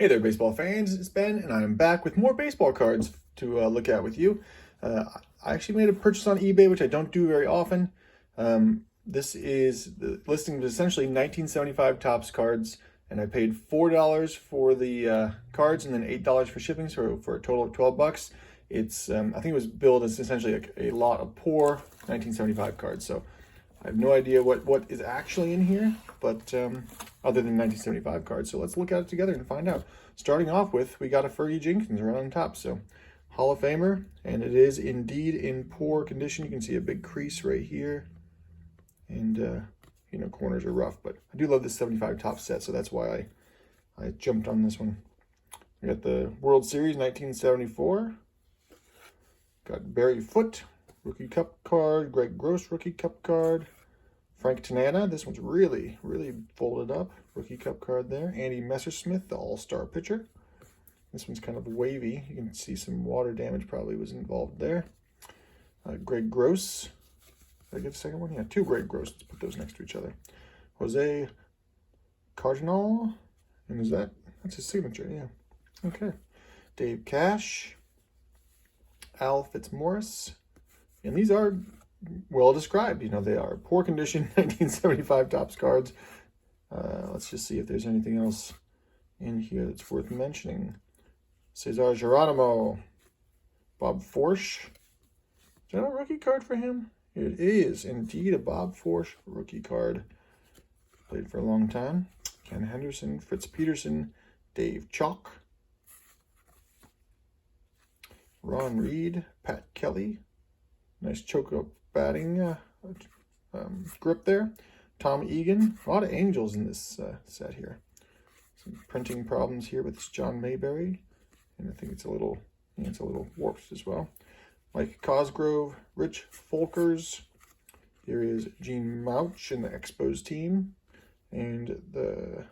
Hey there, baseball fans. It's Ben, and I'm back with more baseball cards to look at with you. I actually made a purchase on eBay, which I don't do very often. The listing was essentially 1975 Topps cards, and I paid $4 for the cards and then $8 for shipping, so for a total of $12. I think it was billed as essentially a lot of poor 1975 cards. So I have no idea what is actually in here, but other than 1975 cards. So let's look at it together and find out. Starting off with, we got a Fergie Jenkins right on top. So Hall of Famer, and it is indeed in poor condition. You can see a big crease right here, and corners are rough. But I do love this 75 Topps set, so that's why I jumped on this one. We got the World Series 1974. Got Barry Foote, Rookie Cup card. Greg Gross, Rookie Cup card. Frank Tanana, this one's really, really folded up. Rookie Cup card there. Andy Messersmith, the All-Star pitcher. This one's kind of wavy. You can see some water damage probably was involved there. Greg Gross. Did I get a second one? Yeah, two Greg Gross. Let's put those next to each other. Jose Cardinal. And that's his signature, yeah. Okay. Dave Cash. Al Fitzmaurice. And these are well described. They are poor condition 1975 Topps cards. Let's just see if there's anything else in here that's worth mentioning. Cesar Geronimo. Bob Forsch. Is that a rookie card for him? It is indeed a Bob Forsch rookie card. Played for a long time. Ken Henderson, Fritz Peterson, Dave Chalk. Ron Reed, Pat Kelly. Nice choke-up batting grip there. Tom Egan. A lot of Angels in this set here. Some printing problems here with John Mayberry. And I think it's a little warped as well. Mike Cosgrove, Rich Folkers. Here is Gene Mouch in the Expos team. And the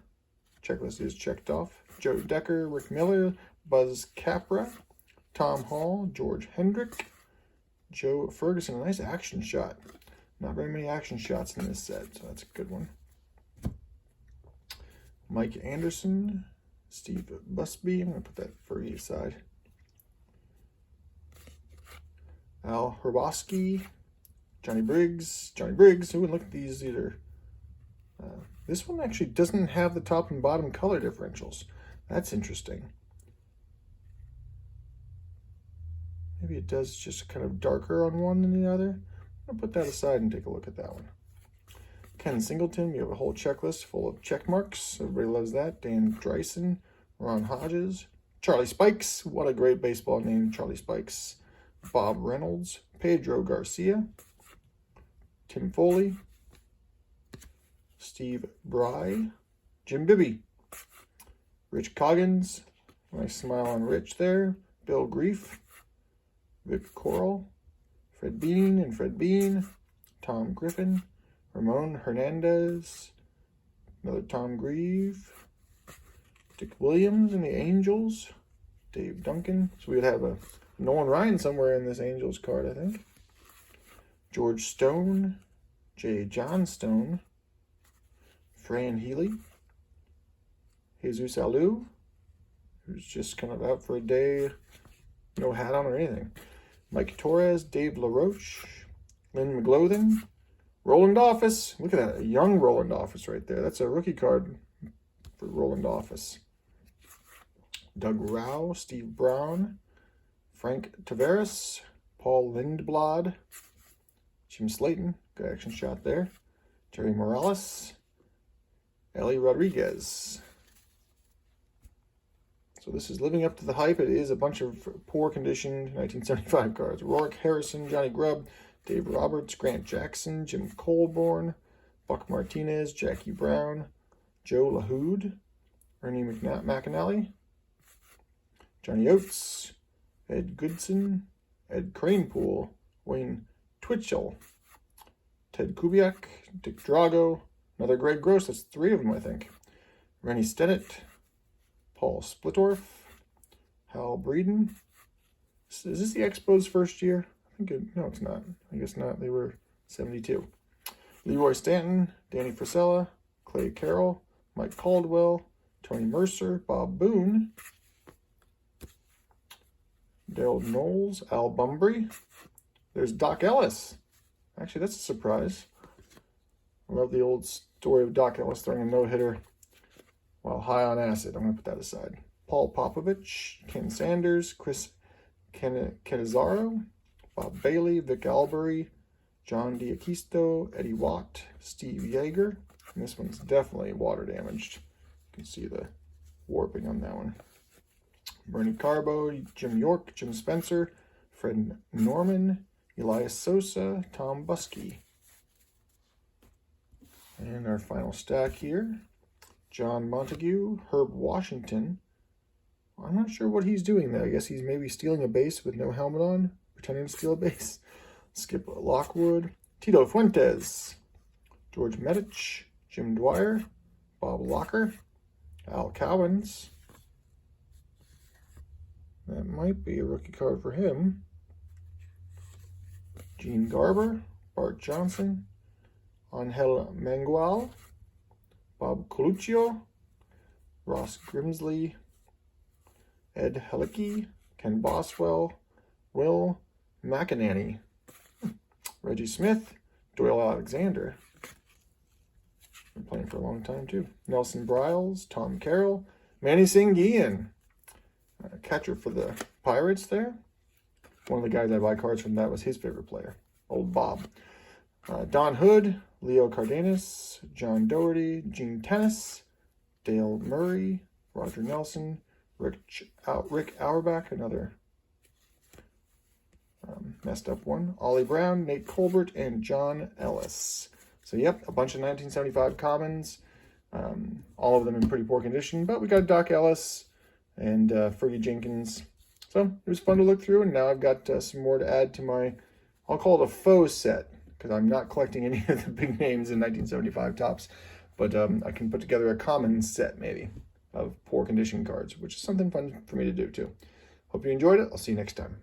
checklist is checked off. Joe Decker, Rick Miller, Buzz Capra, Tom Hall, George Hendrick, Joe Ferguson. A nice action shot. Not very many action shots in this set, so that's a good one. Mike Anderson, Steve Busby. I'm going to put that Fergie aside. Al Hrabosky, Johnny Briggs. Johnny Briggs. Who would look at these either? This one actually doesn't have the top and bottom color differentials. That's interesting. Maybe it does just kind of darker on one than the other. I'll put that aside and take a look at that one. Ken Singleton, we have a whole checklist full of check marks. Everybody loves that. Dan Dreisen, Ron Hodges, Charlie Spikes. What a great baseball name, Charlie Spikes. Bob Reynolds, Pedro Garcia, Tim Foley, Steve Bry, Jim Bibby, Rich Coggins. Nice smile on Rich there. Bill Grief, Vic Coral, Fred Bean and Fred Bean, Tom Griffin, Ramon Hernandez, another Tom Grieve, Dick Williams and the Angels, Dave Duncan. So we would have a Nolan Ryan somewhere in this Angels card, I think. George Stone, J. John Stone, Fran Healy, Jesus Alou, who's just kind of out for a day, no hat on or anything. Mike Torres, Dave LaRoche, Lynn McGlothen, Roland Office. Look at that, a young Roland Office right there. That's a rookie card for Roland Office. Doug Rao, Steve Brown, Frank Taveras, Paul Lindblad, Jim Slayton, good action shot there. Jerry Morales, Ellie Rodriguez. So this is living up to the hype. It is a bunch of poor condition 1975 cards. Rourke Harrison, Johnny Grubb, Dave Roberts, Grant Jackson, Jim Colborn, Buck Martinez, Jackie Brown, Joe LaHood, Ernie McAnally, Johnny Oates, Ed Goodson, Ed Cranepool, Wayne Twitchell, Ted Kubiak, Dick Drago, another Greg Gross. That's three of them, I think. Rennie Stennett, Paul Splittorff, Hal Breeden. Is this the Expos' first year? No, it's not. I guess not. They were 72. Leroy Stanton, Danny Frisella, Clay Carroll, Mike Caldwell, Tony Mercer, Bob Boone, Dale Knowles, Al Bumbry. There's Doc Ellis. Actually, that's a surprise. I love the old story of Doc Ellis throwing a no-hitter while high on acid. I'm going to put that aside. Paul Popovich, Ken Sanders, Chris Cannizzaro, Bob Bailey, Vic Albury, John D'Aquisto, Eddie Watt, Steve Yeager. And this one's definitely water damaged. You can see the warping on that one. Bernie Carbo, Jim York, Jim Spencer, Fred Norman, Elias Sosa, Tom Buskey. And our final stack here, John Montague, Herb Washington. I'm not sure what he's doing there. I guess he's maybe stealing a base with no helmet on, pretending to steal a base. Skip Lockwood, Tito Fuentes, George Medich, Jim Dwyer, Bob Locker, Al Cowens. That might be a rookie card for him. Gene Garber, Bart Johnson, Angel Mangual, Bob Coluccio, Ross Grimsley, Ed Helicki, Ken Boswell, Will McInerney, Reggie Smith, Doyle Alexander. Been playing for a long time too. Nelson Briles, Tom Carroll, Manny Sanguian, catcher for the Pirates there. One of the guys I buy cards from, that was his favorite player, old Bob. Don Hood, Leo Cardenas, John Doherty, Gene Tennis, Dale Murray, Roger Nelson, Rick Auerbach, another messed up one, Ollie Brown, Nate Colbert, and John Ellis. So yep, a bunch of 1975 commons, all of them in pretty poor condition, but we got Doc Ellis and Fergie Jenkins. So it was fun to look through, and now I've got some more to add to my, I'll call it a faux set, because I'm not collecting any of the big names in 1975 Topps, but I can put together a common set maybe of poor condition cards, which is something fun for me to do too. Hope you enjoyed it. I'll see you next time.